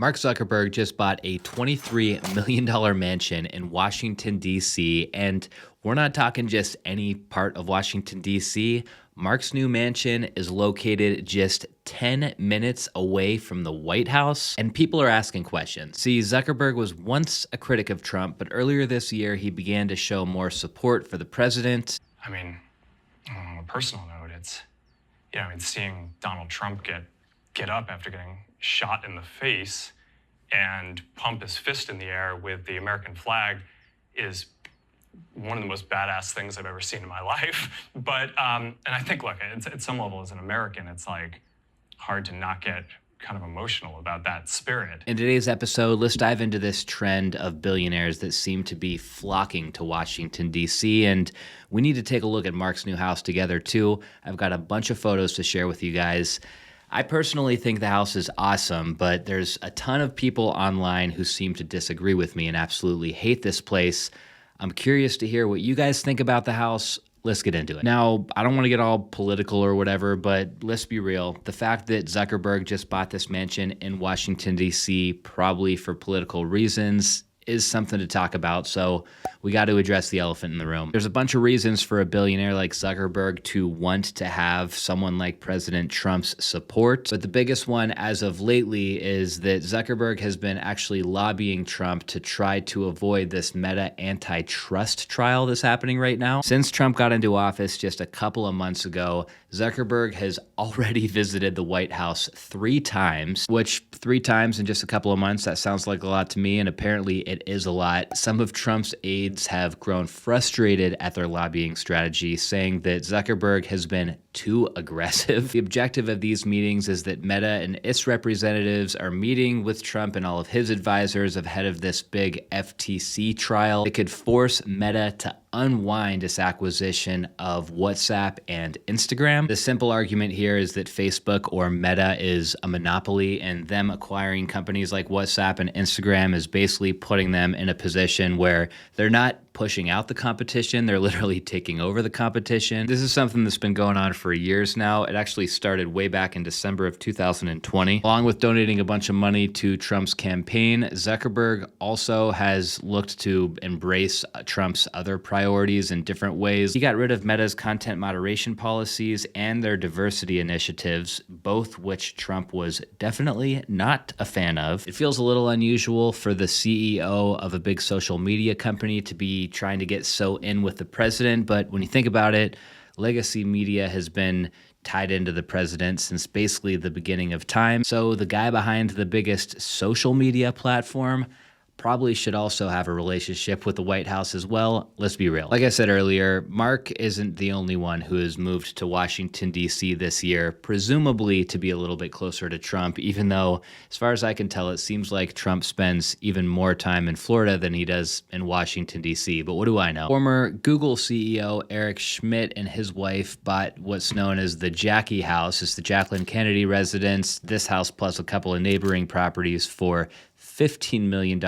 Mark Zuckerberg just bought a $23 million mansion in Washington, D.C. And we're not talking just any part of Washington, D.C. Mark's new mansion is located just 10 minutes away from the White House, and people are asking questions. See, Zuckerberg was once a critic of Trump, but earlier this year, he began to show more support for the president. I mean, on a personal note, seeing Donald Trump get up after getting shot in the face and pump his fist in the air with the American flag is one of the most badass things I've ever seen in my life. But, and I think, look, at some level as an American, it's like hard to not get kind of emotional about that spirit. In today's episode, let's dive into this trend of billionaires that seem to be flocking to Washington, D.C., and we need to take a look at Mark's new house together, too. I've got a bunch of photos to share with you guys. I personally think the house is awesome, but there's a ton of people online who seem to disagree with me and absolutely hate this place. I'm curious to hear what you guys think about the house. Let's get into it. Now, I don't want to get all political or whatever, but let's be real. The fact that Zuckerberg just bought this mansion in Washington, D.C., probably for political reasons, is something to talk about, so we got to address the elephant in the room. There's a bunch of reasons for a billionaire like Zuckerberg to want to have someone like President Trump's support, but the biggest one as of lately is that Zuckerberg has been actually lobbying Trump to try to avoid this Meta antitrust trial that's happening right now. Since Trump got into office just a couple of months ago, Zuckerberg has already visited the White House 3 times, which 3 times in just a couple of months, that sounds like a lot to me, and apparently it is a lot. Some of Trump's aides have grown frustrated at their lobbying strategy, saying that Zuckerberg has been too aggressive. The objective of these meetings is that Meta and its representatives are meeting with Trump and all of his advisors ahead of this big FTC trial. It could force Meta to unwind its acquisition of WhatsApp and Instagram. The simple argument here is that Facebook or Meta is a monopoly, and them acquiring companies like WhatsApp and Instagram is basically putting them in a position where they're not pushing out the competition, they're literally taking over the competition. This is something that's been going on for years now. It actually started way back in December of 2020. Along with donating a bunch of money to Trump's campaign, Zuckerberg also has looked to embrace Trump's other priorities in different ways. He got rid of Meta's content moderation policies and their diversity initiatives, both which Trump was definitely not a fan of. It feels a little unusual for the CEO of a big social media company to be trying to get so in with the president, but when you think about it, legacy media has been tied into the president since basically the beginning of time. So the guy behind the biggest social media platform probably should also have a relationship with the White House as well. Let's be real. Like I said earlier, Mark isn't the only one who has moved to Washington, D.C. this year, presumably to be a little bit closer to Trump, even though, as far as I can tell, it seems like Trump spends even more time in Florida than he does in Washington, D.C. But what do I know? Former Google CEO Eric Schmidt and his wife bought what's known as the Jackie House. It's the Jacqueline Kennedy residence. This house plus a couple of neighboring properties for $15 million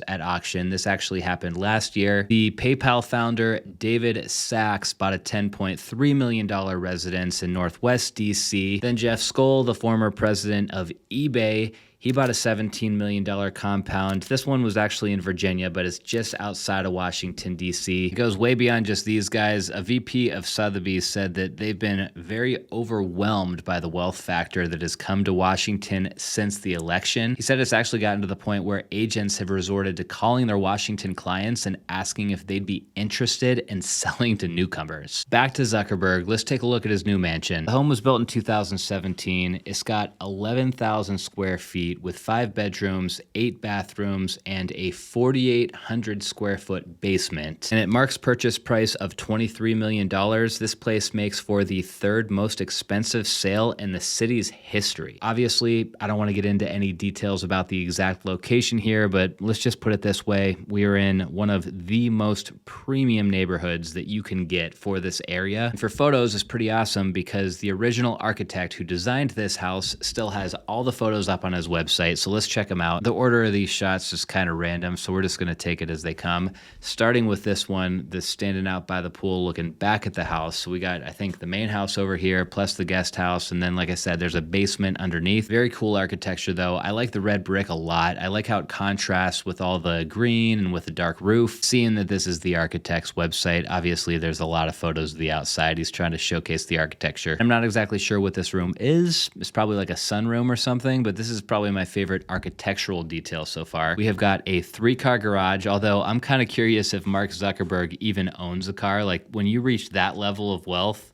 at auction. This actually happened last year. The PayPal founder, David Sachs, bought a $10.3 million residence in Northwest DC. Then Jeff Skoll, the former president of eBay, he bought a $17 million compound. This one was actually in Virginia, but it's just outside of Washington, D.C. It goes way beyond just these guys. A VP of Sotheby's said that they've been very overwhelmed by the wealth factor that has come to Washington since the election. He said it's actually gotten to the point where agents have resorted to calling their Washington clients and asking if they'd be interested in selling to newcomers. Back to Zuckerberg, let's take a look at his new mansion. The home was built in 2017. It's got 11,000 square feet with 5 bedrooms, 8 bathrooms, and a 4,800 square foot basement. And at Mark's purchase price of $23 million, this place makes for the 3rd most expensive sale in the city's history. Obviously, I don't want to get into any details about the exact location here, but let's just put it this way. We are in one of the most premium neighborhoods that you can get for this area. And for photos, it's pretty awesome because the original architect who designed this house still has all the photos up on his website. website. So let's check them out. The order of these shots is kind of random, so we're just going to take it as they come. Starting with this one that's standing out by the pool looking back at the house. So we got, I think, the main house over here plus the guest house. And then, like I said, there's a basement underneath. Very cool architecture though. I like the red brick a lot. I like how it contrasts with all the green and with the dark roof. Seeing that this is the architect's website, obviously there's a lot of photos of the outside. He's trying to showcase the architecture. I'm not exactly sure what this room is. It's probably like a sunroom or something, but this is probably my favorite architectural detail so far. We have got a 3-car garage, although I'm kind of curious if Mark Zuckerberg even owns a car. Like, when you reach that level of wealth,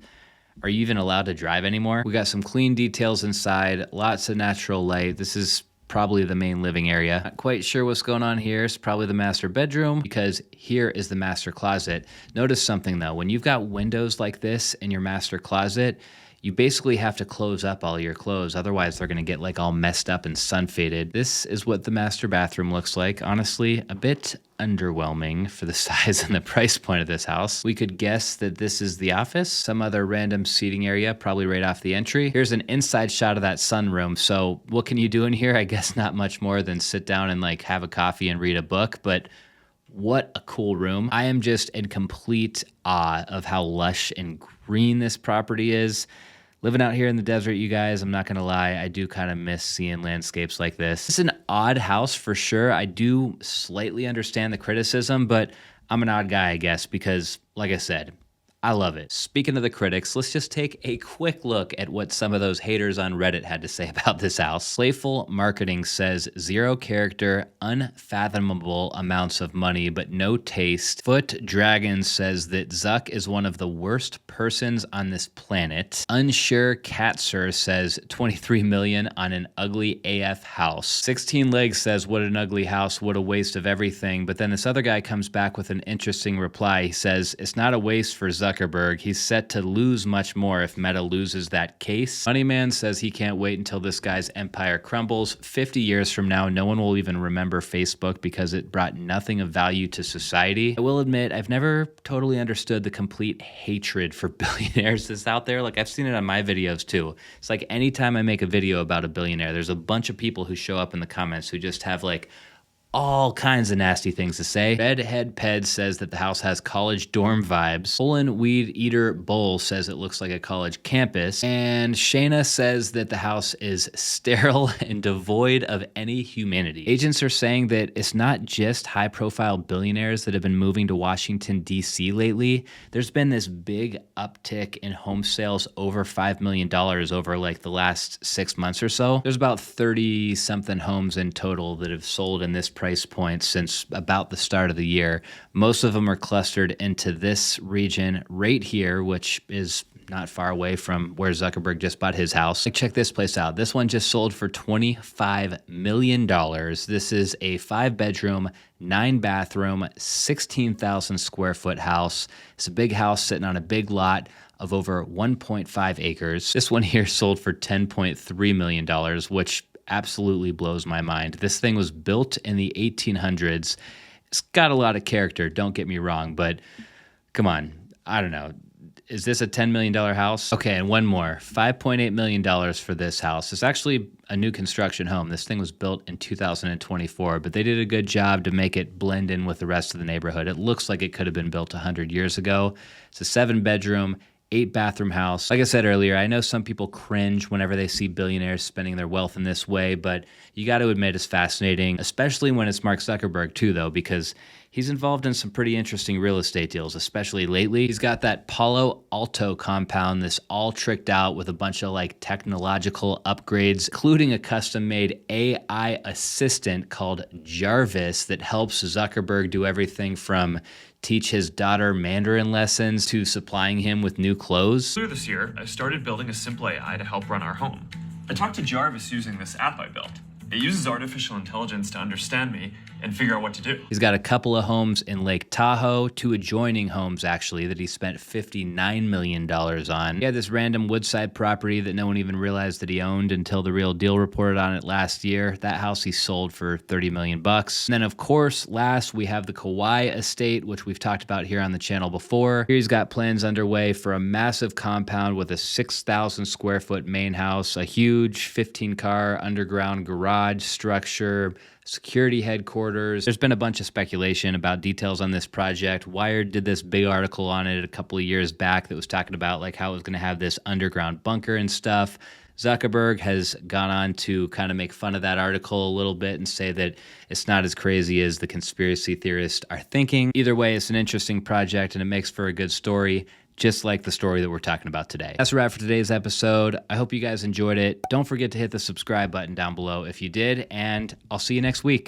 are you even allowed to drive anymore? We got some clean details inside, lots of natural light. This is probably the main living area. Not quite sure what's going on here. It's probably the master bedroom, because here is the master closet. Notice something though, when you've got windows like this in your master closet, you basically have to close up all your clothes. Otherwise, they're gonna get like all messed up and sun faded. This is what the master bathroom looks like. Honestly, a bit underwhelming for the size and the price point of this house. We could guess that this is the office, some other random seating area, probably right off the entry. Here's an inside shot of that sunroom. So what can you do in here? I guess not much more than sit down and like have a coffee and read a book, but what a cool room. I am just in complete awe of how lush and green this property is. Living out here in the desert, you guys, I'm not gonna lie, I do kind of miss seeing landscapes like this. It's an odd house for sure. I do slightly understand the criticism, but I'm an odd guy, I guess, because like I said, I love it. Speaking of the critics, let's just take a quick look at what some of those haters on Reddit had to say about this house. Playful Marketing says, 0 character, unfathomable amounts of money, but no taste. Foot Dragon says that Zuck is one of the worst persons on this planet. Unsure Catser says 23 million on an ugly AF house. 16 Legs says, what an ugly house, what a waste of everything. But then this other guy comes back with an interesting reply. He says, it's not a waste for Zuckerberg. He's set to lose much more if Meta loses that case. Moneyman says he can't wait until this guy's empire crumbles. 50 years from now, no one will even remember Facebook because it brought nothing of value to society. I will admit, I've never totally understood the complete hatred for billionaires that's out there. Like, I've seen it on my videos too. It's like anytime I make a video about a billionaire, there's a bunch of people who show up in the comments who just have like all kinds of nasty things to say. Redhead Ped says that the house has college dorm vibes. Olin Weed Eater Bowl says it looks like a college campus. And Shayna says that the house is sterile and devoid of any humanity. Agents are saying that it's not just high-profile billionaires that have been moving to Washington, D.C. lately. There's been this big uptick in home sales over $5 million over like the last 6 months or so. There's about 30-something homes in total that have sold in this price point since about the start of the year. Most of them are clustered into this region right here, which is not far away from where Zuckerberg just bought his house. Like, check this place out. This one just sold for $25 million. This is a 5-bedroom, 9-bathroom, 16,000 square foot house. It's a big house sitting on a big lot of over 1.5 acres. This one here sold for $10.3 million, which absolutely blows my mind. This thing was built in the 1800s. It's got a lot of character, don't get me wrong, but come on, I don't know. Is this a $10 million house? Okay, and one more, $5.8 million for this house. It's actually a new construction home. This thing was built in 2024, but they did a good job to make it blend in with the rest of the neighborhood. It looks like it could have been built 100 years ago. It's a 7-bedroom, 8-bathroom house. Like I said earlier, I know some people cringe whenever they see billionaires spending their wealth in this way, but you got to admit it's fascinating, especially when it's Mark Zuckerberg too, though, because he's involved in some pretty interesting real estate deals, especially lately. He's got that Palo Alto compound that's all tricked out with a bunch of like technological upgrades, including a custom-made AI assistant called Jarvis that helps Zuckerberg do everything from teach his daughter Mandarin lessons to supplying him with new clothes. Earlier this year, I started building a simple AI to help run our home. I talked to Jarvis using this app I built. It uses artificial intelligence to understand me and figure out what to do. He's got a couple of homes in Lake Tahoe, 2 adjoining homes actually that he spent $59 million on. He had this random Woodside property that no one even realized that he owned until The Real Deal reported on it last year. That house he sold for $30 million. And then of course, last we have the Kauai estate, which we've talked about here on the channel before. Here he's got plans underway for a massive compound with a 6,000 square foot main house, a huge 15-car underground garage, garage structure, security headquarters. There's been a bunch of speculation about details on this project. Wired did this big article on it a couple of years back that was talking about like how it was going to have this underground bunker and stuff. Zuckerberg has gone on to kind of make fun of that article a little bit and say that it's not as crazy as the conspiracy theorists are thinking. Either way, it's an interesting project and it makes for a good story, just like the story that we're talking about today. That's a wrap for today's episode. I hope you guys enjoyed it. Don't forget to hit the subscribe button down below if you did, and I'll see you next week.